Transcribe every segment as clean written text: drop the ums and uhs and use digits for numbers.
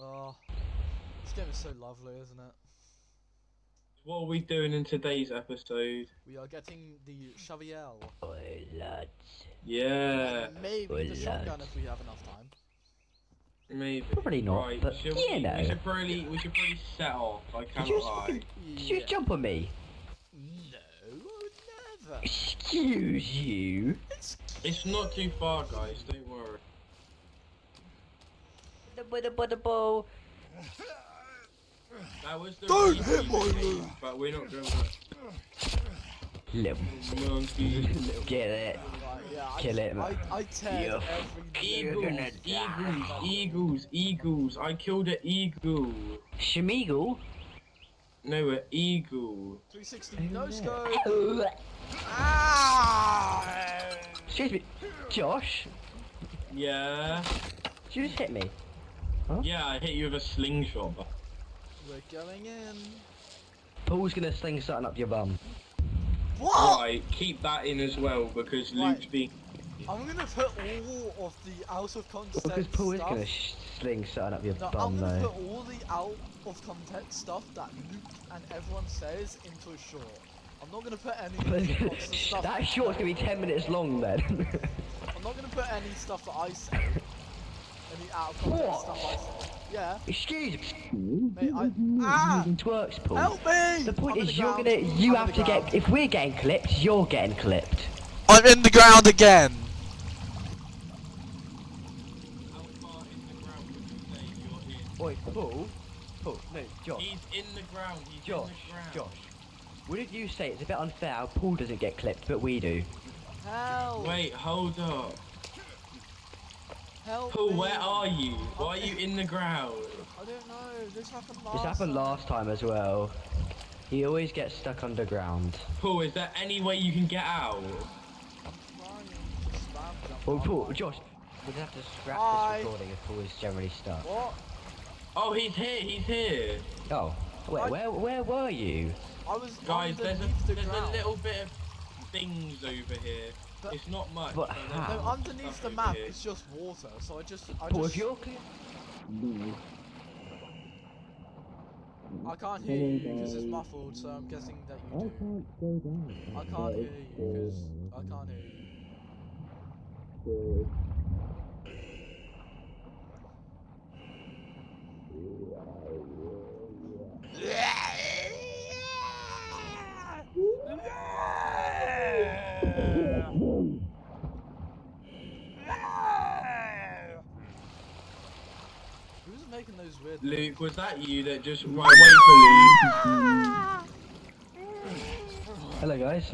Oh, this game is so lovely, isn't it? What are we doing in today's episode? We are getting the Cheviel. Oh, lads. Yeah, And maybe the shotgun if we have enough time. maybe. Probably not, Right, but should you know. we should probably set off. I Did cannot you, lie. did you jump on me? No, I would never. Excuse you. It's not too far, guys. Don't worry. The ball. That was the Don't easy hit my game, move. but we're not going Little to monkey. get it. Right, yeah, Kill it, man. I tear You every Eagles. I killed an eagle. Schmeagle? No, an eagle. 360 no scope. Oh. Ah! Excuse me. Josh? Yeah. Did you just hit me? Yeah, I hit you with a slingshot. But We're going in. Paul's gonna sling something up your bum. What? right, keep that in as well because Luke's being. I'm gonna put all of the out of context Because Paul is stuff. gonna sling something up your No, bum, I'm gonna though. put all the out of context stuff that Luke and everyone says into a short. I'm not gonna put any of the stuff. That short's gonna be 10 minutes long then. I'm not gonna put any stuff that I say. Any out of context What? stuff I say. Yeah. Excuse me. Mate, Ah! It works, Paul. Help me! The point I'm in is the you ground. have to get, if we're getting clipped, you're getting clipped. I'm in the ground again! How far in the ground would you say you're in? Wait, Paul? Paul, no, Josh. He's in the ground. He's Josh, in the ground. Josh. Wouldn't you say it's a bit unfair how Paul doesn't get clipped, but we do? Help! Wait, hold up. Help Paul, me. where are you? Why are you in the ground? I don't know, this happened last This happened time. last time as well. He always gets stuck underground. Paul, is there any way you can get out? I'm trying to spam jump. Well, Paul, Josh, we're gonna have to scrap Hi. this recording if Paul is generally stuck. What? Oh, he's here. He's here. Oh, wait, I- where were you? I was Guys, there's underneath the a ground. little bit of things over here. But- It's not much. But there's how? No, lots of underneath stuff the over map here. it's just water, so I Paul, just if you're clear. I can't hear you because it's muffled, so I'm guessing that you do. I can't hear you because I can't hear you. Who's making those weird? Luke, was that you that just wait for Luke? Hello, guys.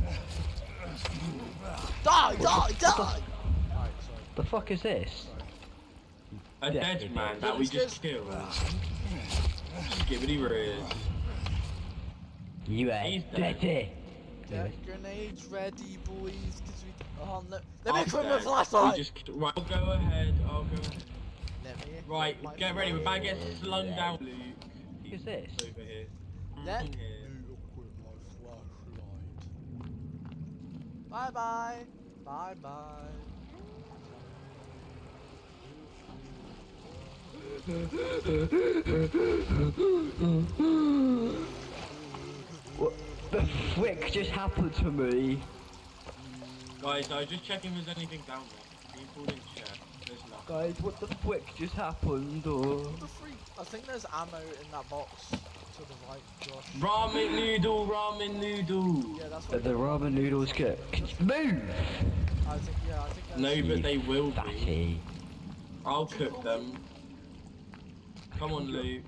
Die! Right, sorry. The fuck is this? A dead man that we just killed. Skibbity riz. You He's ain't dead. dirty. Get grenades ready, boys, because we. Oh, let me I'm equip my dead. flashlight! We just right, I'll go ahead. I'll go ahead. Let me equip Right, my get ready. We're about to get slung down, Luke. What is this? Over here. Let Here. me equip my flashlight. Bye bye. Bye bye. What the frick just happened to me? Guys, I was just checking if there's anything down there. Can you pull in check? There's nothing. Guys, what the frick just happened? Oh. What the freak? I think there's ammo in that box to the right, Josh. Ramen noodle, ramen noodle. Yeah, that's The what. ramen noodles cook. Move! I think. Yeah, I think that's. No, but they will be. Fatty. I'll cook them. Come on, Luke.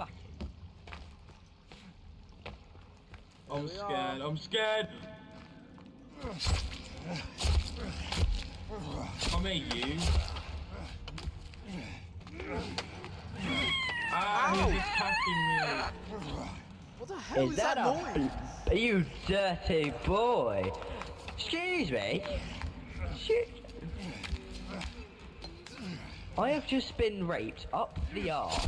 I'm we scared. I'm scared. Come here, you. Ah, Ow. he's attacking me. What the hell is that a noise? you dirty boy? Excuse me. Shit. I have just been raped up the arse.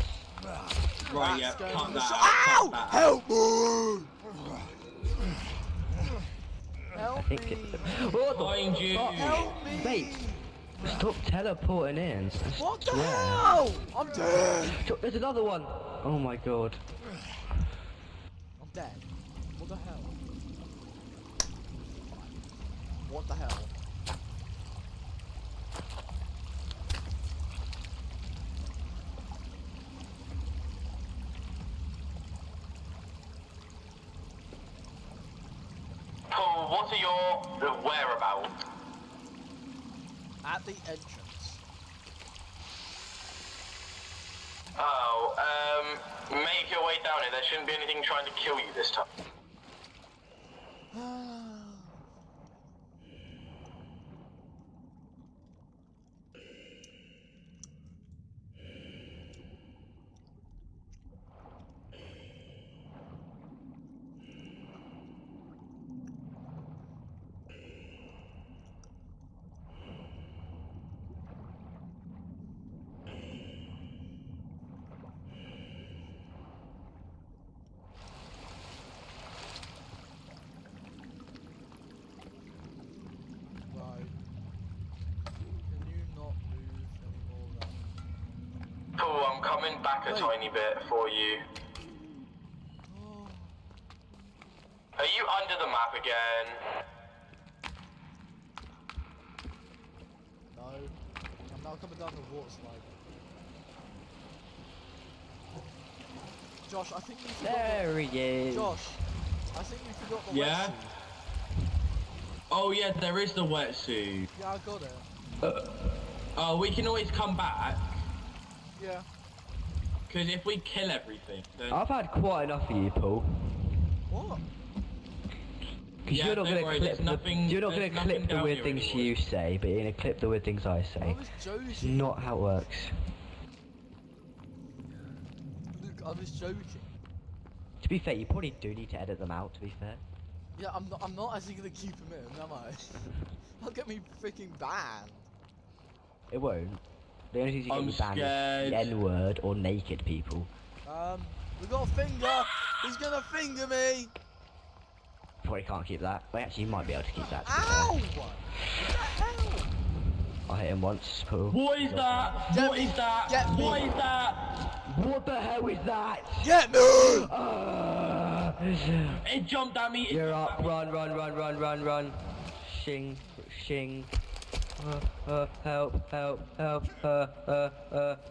Right, yeah, That's going cut on the that so- out. Ow! Cut that out. Help me! Help I think me! What the Behind you. fuck? Help me! Mate, Stop teleporting in. What the Swear. hell? I'm dead. There's another one. Oh my god. I'm dead. What the hell? What the hell? Paul, what are your whereabouts? At the entrance. Oh, make your way down here. There shouldn't be anything trying to kill you this time. Right. Can you not move anymore then? Paul, I'm coming back a Wait. tiny bit for you. Oh. Are you under the map again? No. I'm now coming down the water slide. Josh, I think you forgot There he is. Josh, I think you forgot the Yeah? wetsuit. Oh yeah, there is the wetsuit. Yeah, I got it. Oh, we can always come back. Yeah. Because if we kill everything, then... I've had quite enough of you, Paul. What? Because Yeah, you're not don't gonna worry, clip there's nothing- you're not there's gonna nothing clip the down weird here things anymore. you say, but you're gonna clip the weird things I I say. was It's joking. not how it works. Luke, I was joking. To be fair, you probably do need to edit them out, to be fair. Yeah, I'm not actually gonna keep him in, am I? That'll get me freaking banned. It won't. The only things you I'm get you banned is scared. the N-word or naked people. We got a finger! He's gonna finger me! Probably can't keep that. Well, actually, you might be able to keep that. to be Ow! fair. What the hell? I hit him once, Paul. What is that? Get What me, is that? get me. What is that? What the hell is that? Get me! It jumped at me. You're up. Run, run, run, run, run, run. Shing, shing. Help, help, help.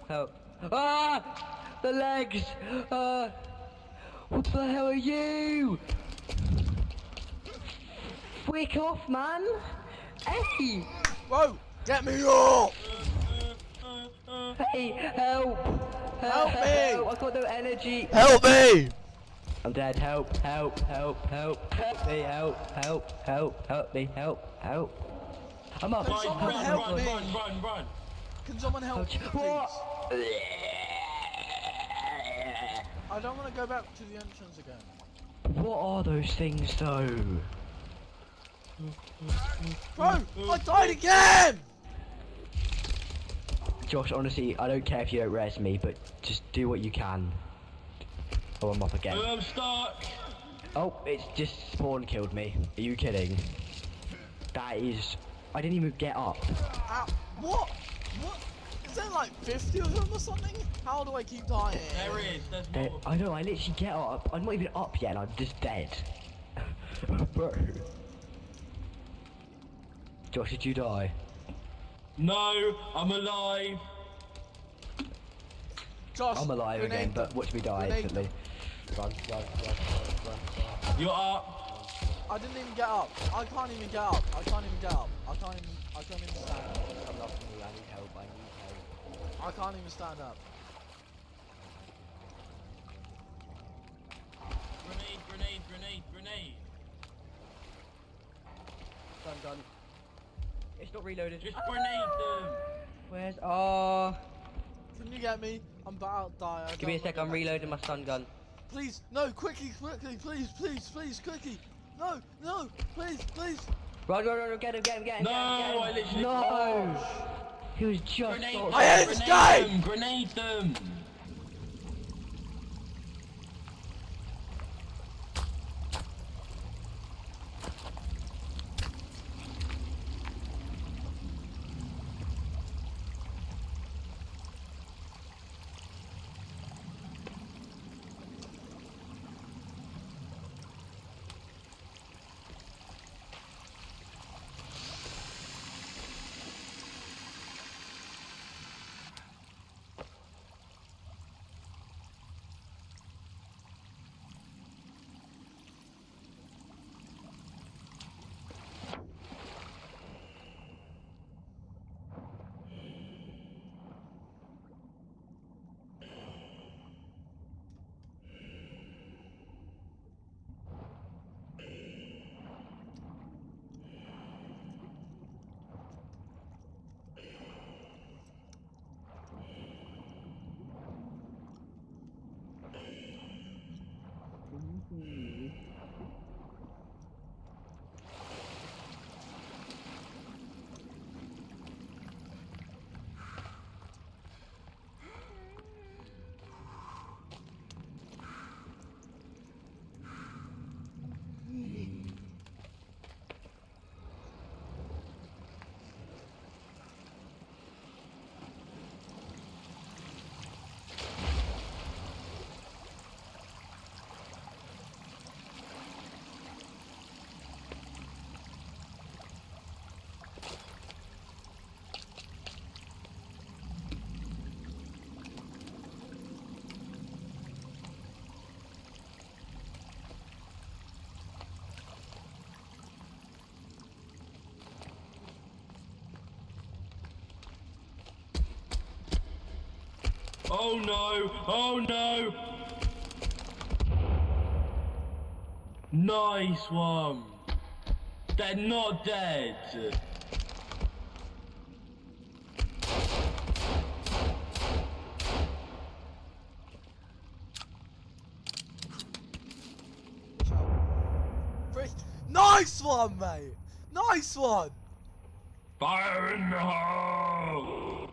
Help. Ah! The legs! What the hell are you? Wick off, man! Hey! Whoa! Get me up! Hey, help! Help me! I got no energy! Help me! I'm dead, help, help, help, help, help me, help, help, help, help me, help, help. I'm up. Can someone run, help run, me? run, run, run. Can someone help me, please? What? I don't want to go back to the entrance again. What are those things though? Bro! I died again! Josh, honestly, I don't care if you don't res me, but just do what you can. Oh, I'm up again. I'm stuck. Oh, it's just spawn killed me. Are you kidding? That is... I didn't even get up. Ow. What? What? Is there like 50 of them or something? How do I keep dying? There is. There's There- more. I know, I literally get up. I'm not even up yet and I'm just dead. Bro. Josh, did you die? No, I'm alive. Josh, I'm alive grenade again, but them. watch me die Grenade instantly. Run, run, run, run, run. You're up. I didn't even get up. I can't even get up. I can't even get up. I can't even stand up. Come up to me, I need help, I need help. I can't even stand up. Grenade, grenade, grenade, grenade. Done. It's not reloaded. Just grenade them. Where's... Oh... Can you get me? I'm about to die. Give me a sec, I'm reloading my stun gun. Please, no, quickly, please, quickly. No, please. Run, get him, get him. No, I literally. No! He was just... Grenade so- them. I hate this Grenade game! them, Grenade them. Oh no! Oh no! Nice one! They're not dead! Watch out. Three. Nice one, mate! Nice one! Fire in the hole!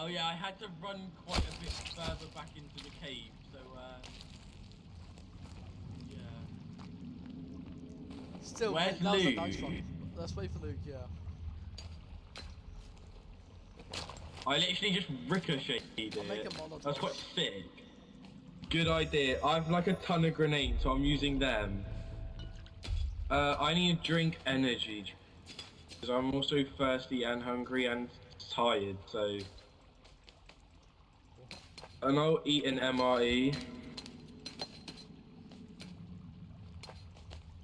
Oh yeah, I had to run quite a bit further back into the cave, so yeah. Still, Where's mate, that was a Luke? nice one. Let's wait for Luke, yeah. I literally just ricocheted I'll make a it. Molotov. That's quite sick. Good idea. I've like a ton of grenades, so I'm using them. I need to drink energy. Because I'm also thirsty and hungry and tired, so... And I'll eat an MRE.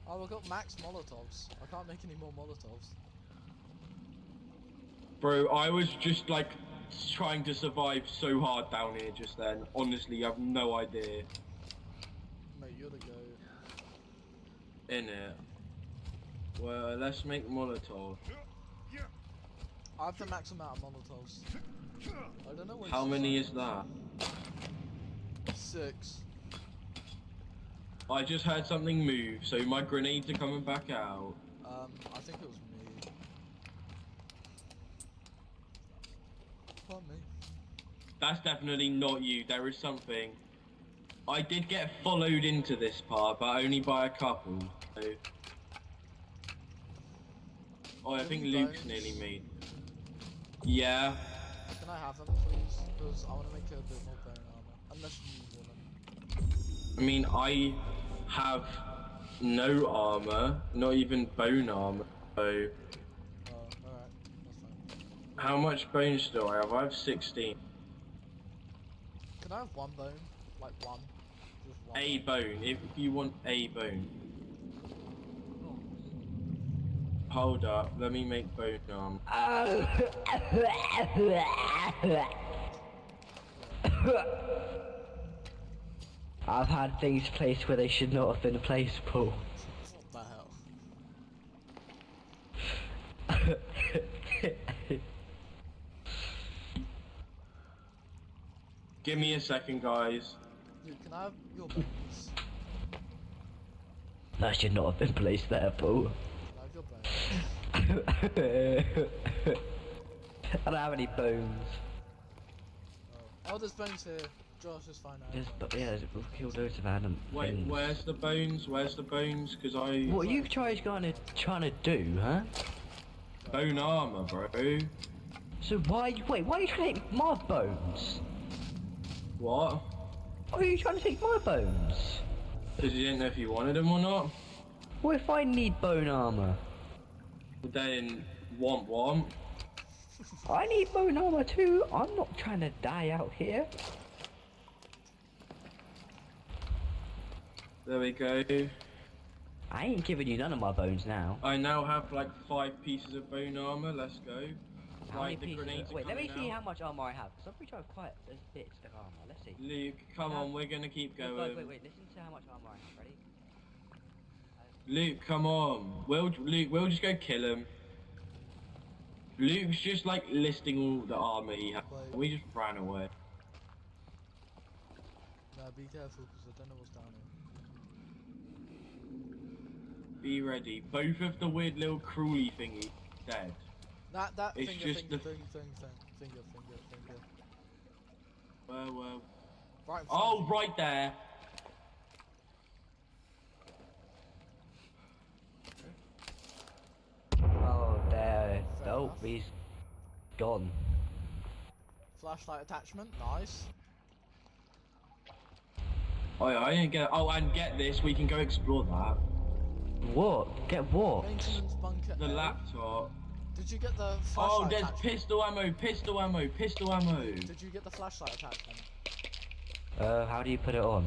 Oh, we've got max Molotovs. I can't make any more Molotovs. Bro, I was just like trying to survive so hard down here just then. Honestly, you have no idea. Mate, you're the goat. Innit? Well, let's make Molotov. I have the max amount of Molotovs. I don't know what. How many is that? 6. I just heard something move, so my grenades are coming back out. I think it was me. Pardon me. That's definitely not you, there is something. I did get followed into this part, but only by a couple. So... Oh, I think Any Luke's bones? nearly me. Yeah. Can I have them, please? Because I want to make a bit more bone armor. Unless you want them. I mean, I have no armor, not even bone armor, so... Oh, alright. That's fine. How much bones do I have? I have 16. Can I have one bone? Like one? Just one. A bone, if you want a bone. Hold up, let me make bone armor. I've had things placed where they should not have been placeable. What the hell? Give me a second, guys. Dude, can I have your bones? That should not have been placed there, Paul. Can I have your bones? I don't have any bones. Oh, there's bones here. Josh is fine now. But yeah, we've killed loads of animals. Wait, where's the bones? Where's the bones? Because I... What are you guys trying to do, huh? Bone armor, bro. So why are you trying to take my bones? What? Why are you trying to take my bones? Because you didn't know if you wanted them or not? What if I need bone armor? Then, womp. I need bone armor too. I'm not trying to die out here. There we go. I ain't giving you none of my bones now. I now have like 5 pieces of bone armor. Let's go. How many Right, the pieces? grenades are Wait, let me coming see out. how much armor I have. Because I'm pretty sure I have quite a bit of armor. Let's see. Luke, come on, we're gonna keep going. Wait. Listen to how much armor I have. Ready? Luke, come on. We'll just go kill him. Luke's just like listing all the armor he has. Wait. We just ran away. No, be careful because I don't know what's down here. Be ready. Both of the weird little crawly thingy dead. That It's finger, just finger. Well. Right in front Oh, of you. right there. Oh, there. Fair Oh, enough. he's gone. Flashlight attachment, nice. Oh, yeah, I didn't get. Oh, and get this. We can go explore that. What? Get what? Maintenance bunker. The A. laptop. Did you get the Oh, flashlight there's attachment? pistol ammo. Did you get the flashlight attachment? How do you put it on?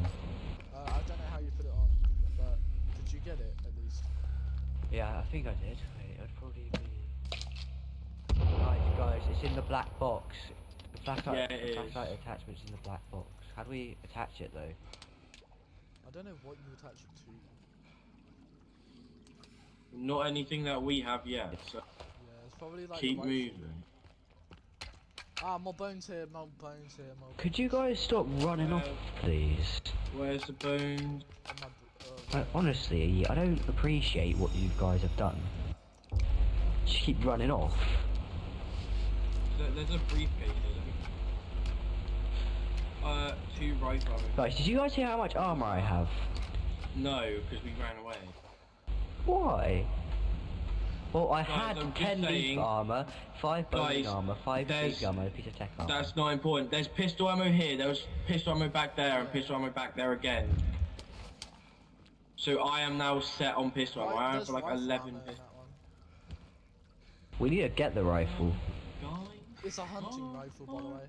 I don't know how you put it on, but did you get it at least? Yeah, I think I did. Wait, it'd probably be... Guys, it's in the black box. Flashlight, Yeah, it is. flashlight attachment's in the black box. How do we attach it though? I don't know what you attach it to. Not anything that we have yet, so Yeah, it's probably like keep the rifle. moving. Ah, more bones here, more bones here, more bones. Could you guys stop running off, please? Where's the bones? On my Honestly, I don't appreciate what you guys have done. Just keep running off. There's a briefcase, isn't 2 rifle ammo. Guys, did you guys hear how much armor I have? No, because we ran away. Why? Well, I Guys, had I'm just 10 leaf saying- armor, 5 bone Guys, armor, 5 there's- big armor, a piece of tech armor. That's not important. There's pistol ammo here, there was pistol ammo back there, and pistol ammo back there again. So I am now set on pistol ammo. I have there's like rifle 11 ammo in pistols. that one. We need to get the rifle. It's a hunting rifle, by the way.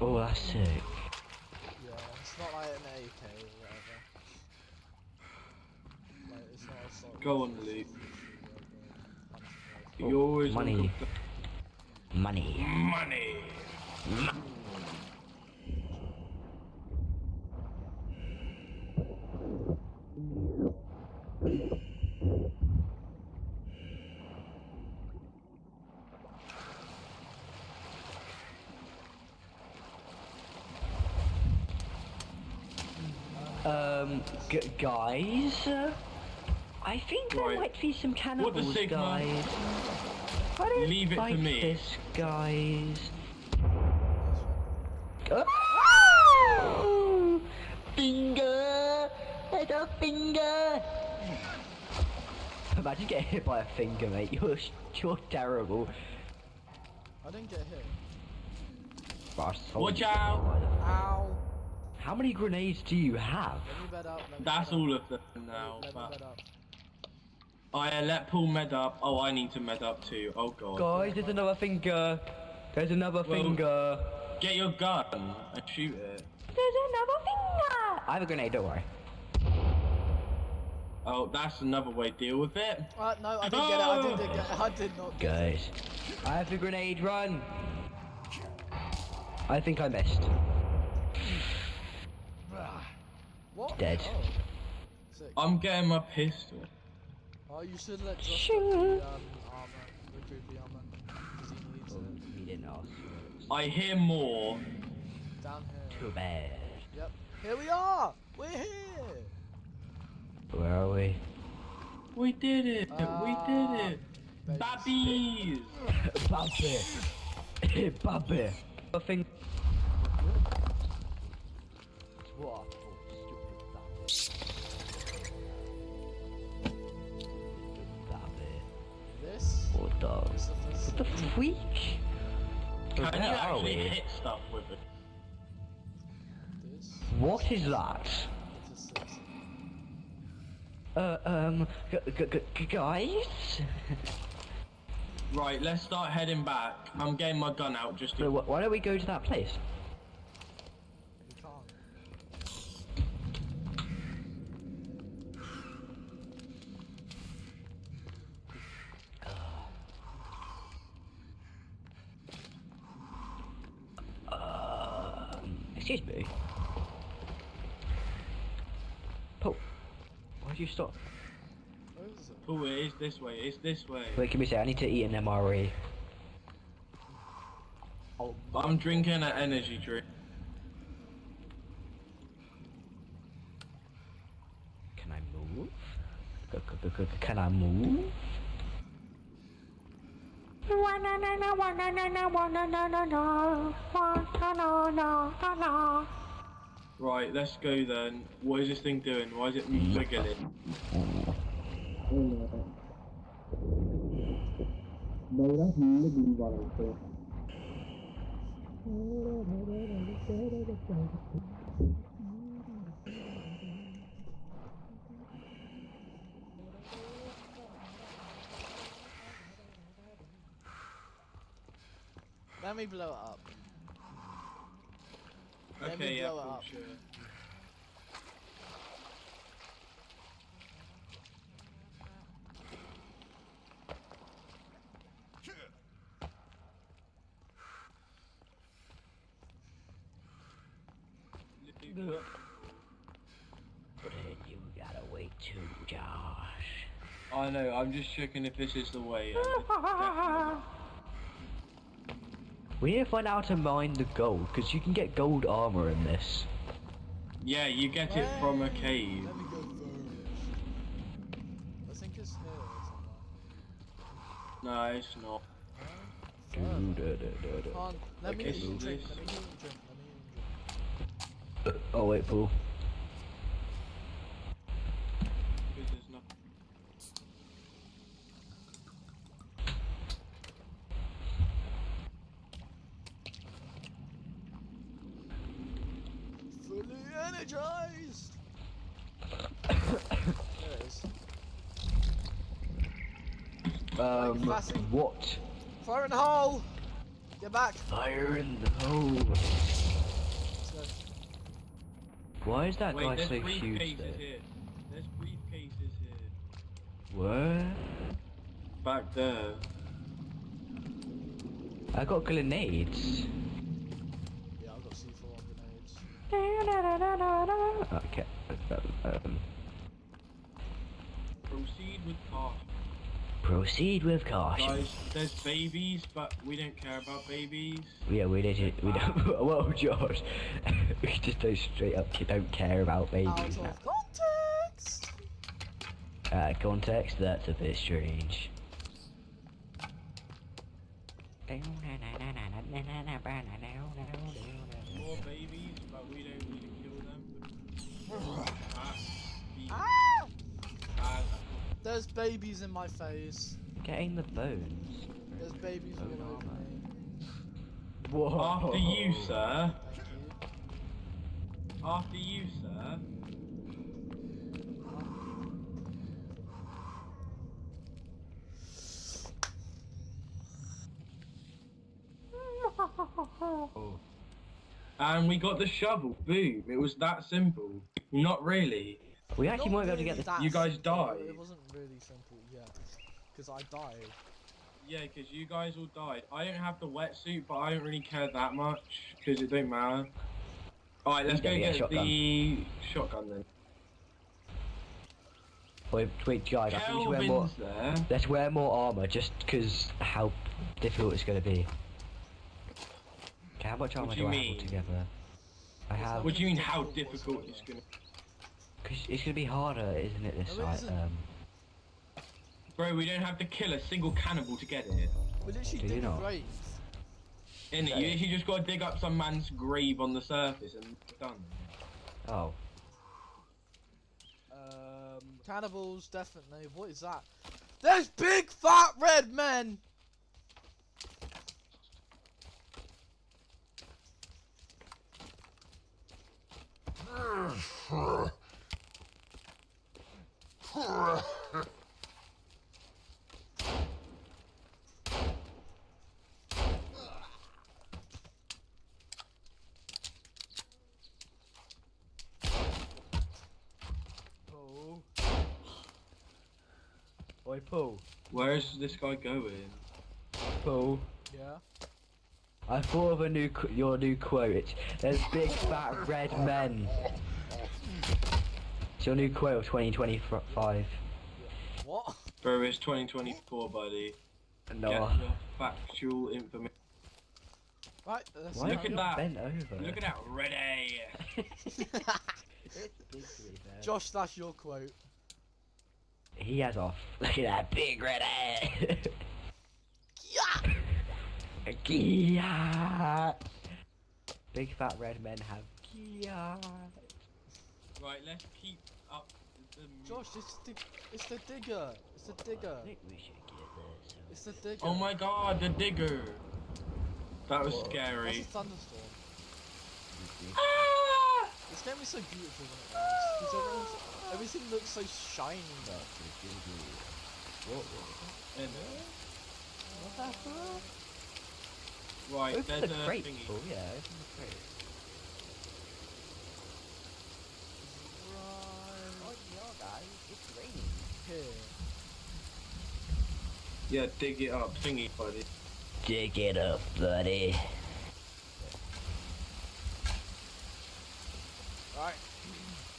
Oh, that's sick. Yeah, it's not like an AK or whatever. Like, it's not a assault Go on, rifle, it's Luke. literally like a hunting rifle. You always Money. Money. Money. Guys, I think there Right. might be some What cannibals, the Sigma? guys. I don't Leave it to like me. this, guys. This Oh! Finger! There's a finger! Imagine getting hit by a finger, mate. You're terrible. one. I didn't get hit. Watch out! Ow! How many grenades do you have? Let me bed up. Let me That's bed up. all of them now. Let me But bed up. I let Paul med up. Oh, I need to med up too. Oh god. Guys, there's another finger. There's another Well- finger. Get your gun and shoot it. There's another finger. I have a grenade, don't worry. Oh, that's another way to deal with it. No, I didn't get it. I didn't get it. I did not get it. Guys, I have a grenade, run. I think I missed. What? Dead. Oh. Sick. I'm getting my pistol. Oh, you should let Josh Shoo. get the armor. Recruit the armor. Because he needs it. He didn't ask. I hear more. Down here. Too bad. Yep. Here we are! We're here! Where are we? We did it. We did it. Babies. Babbies. Bobby. Bobby. I think. What? This What the? is the What the facility. freak? Can you Where are actually we? hit stuff with it? This What is that? is the facility. Guys? Right, let's start heading back. I'm getting my gun out just to... Why don't we go to that place? We can't. Excuse me. Paul, why'd you stop? Where is it? Oh, it is this way. It's this way. Wait, can we say I need to eat an MRE? I'm drinking an energy drink. Can I move? Can I move? Right, let's go then. What is this thing doing? Why is it wiggling? Let me blow it up. Let me Okay, yeah, blow it cool, up. sure. But then you gotta wait too, Josh. I know, I'm just checking if this is the way. And it's definitely- We need to find out how to mine the gold, because you can get gold armor in this. Yeah, you get it from a cave. Let me go first. I think it's here somewhere. No, it's not. Hold on, let me Okay, eat and drink. this. Let me eat and drink. Let me eat and drink. Oh wait, Paul. Because there's nothing. Fully energized. There it is. Classic. What? Fire in the hole. Get back. Fire in the hole. Let's go. Why is that Wait, guy there's so huge briefcases there? here. There's briefcases here. What? Back there. I got grenades. Yeah, I've got C4 grenades. Okay. Proceed with caution. Proceed with caution. Guys, there's babies, but we don't care about babies. Yeah, we don't. Whoa, Josh. We just go straight up. You don't care about babies. Out of context. Context. That's a bit strange. More babies, but we don't need to kill them. Ah! There's babies in my face. Getting the bones. There's babies all over me. Whoa. After you, sir. Thank you. After you, sir. And we got the shovel. Boom. It was that simple. Not really. We actually Not might be able to get really the. that You guys simple. died. It wasn't really simple, yeah. Because I died. Yeah, because you guys all died. I don't have the wetsuit, but I don't really care that much because it don't matter. Alright, let's Yeah, go yeah, get shotgun. the shotgun then. Wait, guys. I think we should wear more. Kelvin's there. Let's wear more armor, just because how difficult it's going to be. Okay, how much armor do do you I have mean? altogether? I have. What do you mean how difficult it's gonna? Cause it's going to be harder, isn't it? This No, it site. isn't. Bro, we don't have to kill a single cannibal to get it. We literally Do you dig a not? grave. In it, you literally just gotta dig up some man's grave on the surface and it's done. Oh. Cannibals, definitely. What is that? There's big fat red men! Oh. Oi, Paul. Where's this guy going? Paul. Yeah. I thought of a your new quote. There's big fat red men. It's your new quote of 2025. What? Bro, it's 2024, buddy. No. Get your factual information. Right, let's Why Look are at you that. bent over? Look at that, ready. Josh, that's your quote. He has off. Look at that big red head. Yeah! Kia. Big fat red men have Kia. Right, let's keep up the Josh, it's the digger. It's the digger. I think we should get this. It's the digger. Oh my god, the digger. That was Whoa. That's a scary. thunderstorm. Ah! This game is so beautiful when it rains. Because everything looks so shiny. And, What the fuck? right, Open there's the a crate, thingy. Paul, yeah, open the crate. Right Oh yeah, guys, it's raining. here. Yeah, dig it up, thingy, buddy. Dig it up, buddy. Right.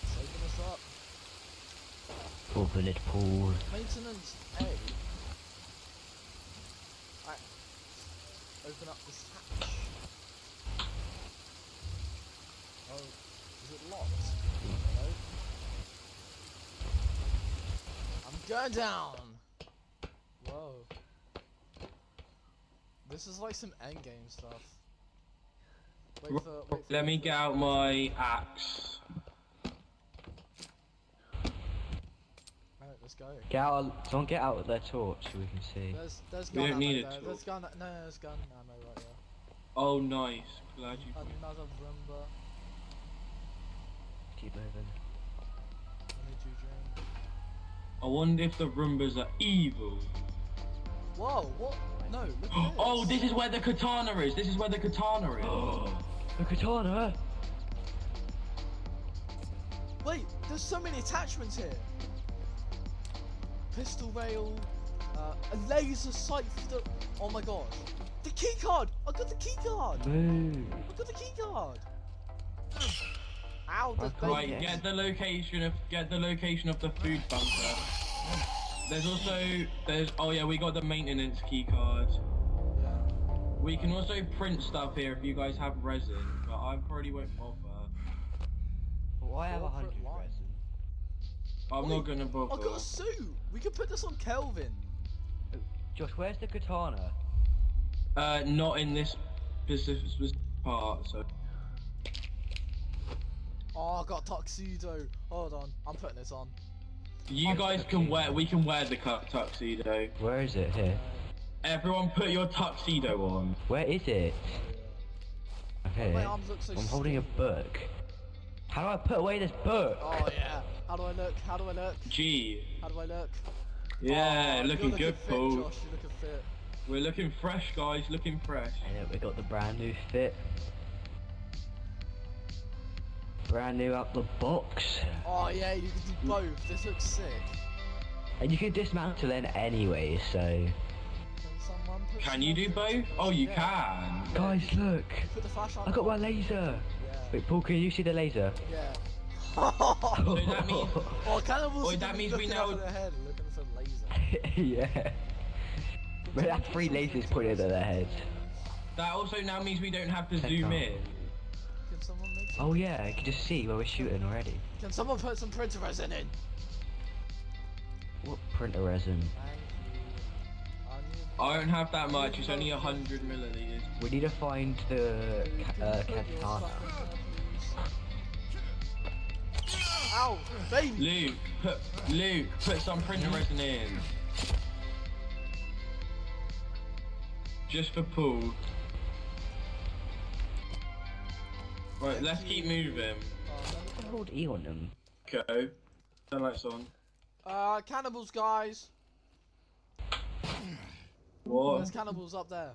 Let's open this up. Open it, pool. Maintenance A. Right. Open up this hatch. Oh, is it locked? No. I'm going down. Whoa. This is like some endgame stuff. Wait for Let me get out my axe. Alright, let's go. Get out. Someone get out with their torch so we can see. There's We gun don't ammo need a there. tool. There's gun. No, there's gun ammo right there. Oh, nice. Glad you. Another Roomba. Keep moving. Energy drink. I wonder if the Roombas are evil. Whoa! What? No, look at this. Oh, this is where the katana is. This is where the katana is. The katana. Wait, there's so many attachments here. Pistol rail, a laser sight for the. Oh my gosh! The key card. I got the key card. Move. I got the key card. Ow! The Oh, Right, yes. get the location of the food bunker. There's oh yeah, we got the maintenance key card. Yeah. We can also print stuff here if you guys have resin, but I probably won't bother. Well, I have Corporate 100 line. resin. I'm not gonna bother. I got a suit. We can put this on Kelvin. Josh, where's the katana? Not in this specific part, so. Oh, I got a tuxedo. Hold on, I'm putting this on. You guys can we can wear the tuxedo. Where is it? Here. Everyone put your tuxedo on. Where is it? Okay. My arms look so I'm holding a skinny. book. How do I put away this book? Oh yeah. How do I look? How do I look? G. How do I look? Yeah, Oh, looking you're good, fit, Paul. Josh, you're looking fit. We're looking fresh, guys. Looking fresh. And then we got the brand new fit. Brand new out the box. Oh yeah, you can do both. This looks sick. And you can dismantle it anyway, so... Can someone put Can some you do on both? it? Oh, you Yeah. can. Guys, look! Put the flashlight I got my on. laser! Yeah. Wait, Paul, can you see the laser? Yeah. So that means Oh, cannibals Oi, are that gonna be means we looking now- up at their head, looking for laser. Yeah. But that's 3 lasers pointed at their heads. that also now means we don't have to Check zoom out. in. Can someone make some? Oh yeah, I can just see where we're shooting already. Can someone put some printer resin in? What printer resin? Thank you. I don't have that much. It's only 100 milliliters. We need to find the katana. Ow, baby! Luke, put some printer resin in. Just for Paul. Right, let's keep moving. Hold E on them. Okay. Turn lights on. Cannibals, guys. What? There's cannibals up there.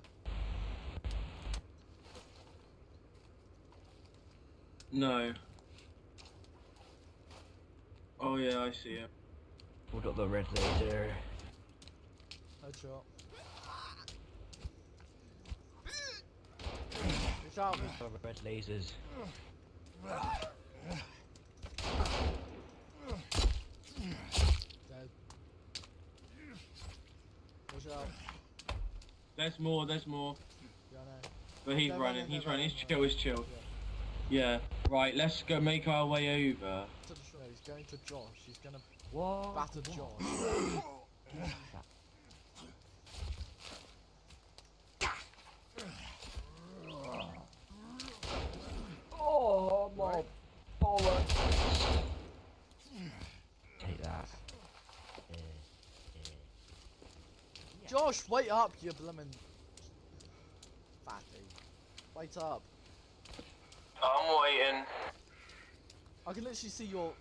No. Oh yeah, I see it. We got the red laser. Headshot. Watch out. The red lasers. Dead. Watch out. There's more. Yeah, I know. But he's They're running. He's running. It's chill. It's chill. Yeah. Yeah. Right. Let's go make our way over. To destroy. He's going to Josh. He's gonna What? batter Josh. Oh my bollocks! Take that. Josh, wait up, you blimmin' fatty. Wait up. I'm waiting. I can literally see your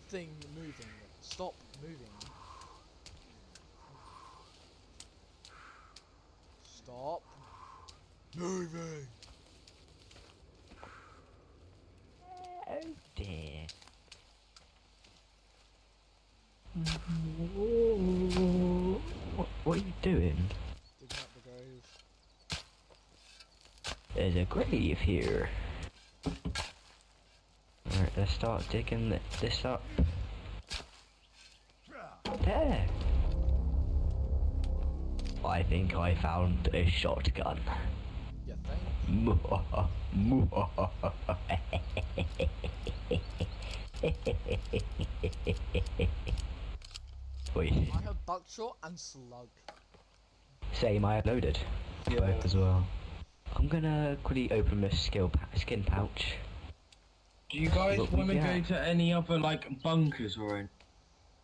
thing moving. Stop moving. Stop moving. Oh dear. What are you doing? Digging up the grave. There's a grave here. Alright. Let's start digging. Let's start. There. I think I found a shotgun. Yeah, Wait. I have buckshot and slug. Same, I uploaded both as well. I'm gonna quickly open this skin pouch. Do you guys Look, want to yeah. go to any other like bunkers or anything?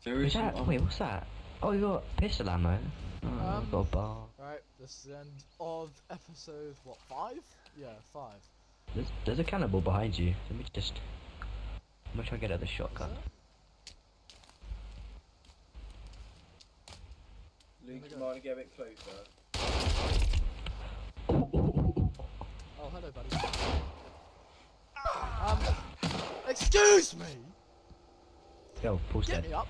There Is is that? some- Wait, what's that? Oh, you got pistol ammo. Oh, I've got a bar. Right, this is the end of episode, what, 5? Yeah, 5. There's a cannibal behind you. Let me just. I'm gonna try and get at the Is shotgun. Luke, you mind to get a bit closer? Oh, hello, buddy. Excuse me! Yo, pause Get that. me up!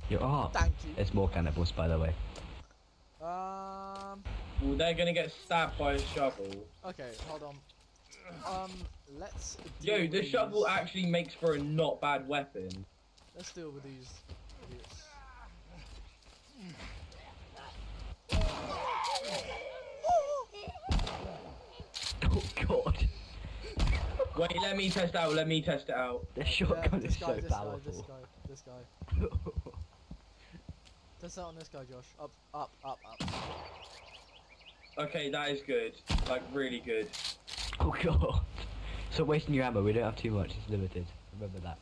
You're up. Thank you. There's more cannibals, by the way. Well, they're gonna get stabbed by a shovel. Okay, hold on. Let's Yo, deal the with shovel these. actually makes for a not bad weapon. Let's deal with these idiots. Oh god. Wait, let me test out. Let me test it out. The Yeah, shotgun this is guy, so this guy, powerful. this guy. Test out on this guy, Josh. Up, up, up, up. Okay, that is good. Like really good. Oh god. So wasting your ammo, we don't have too much, it's limited. Remember that.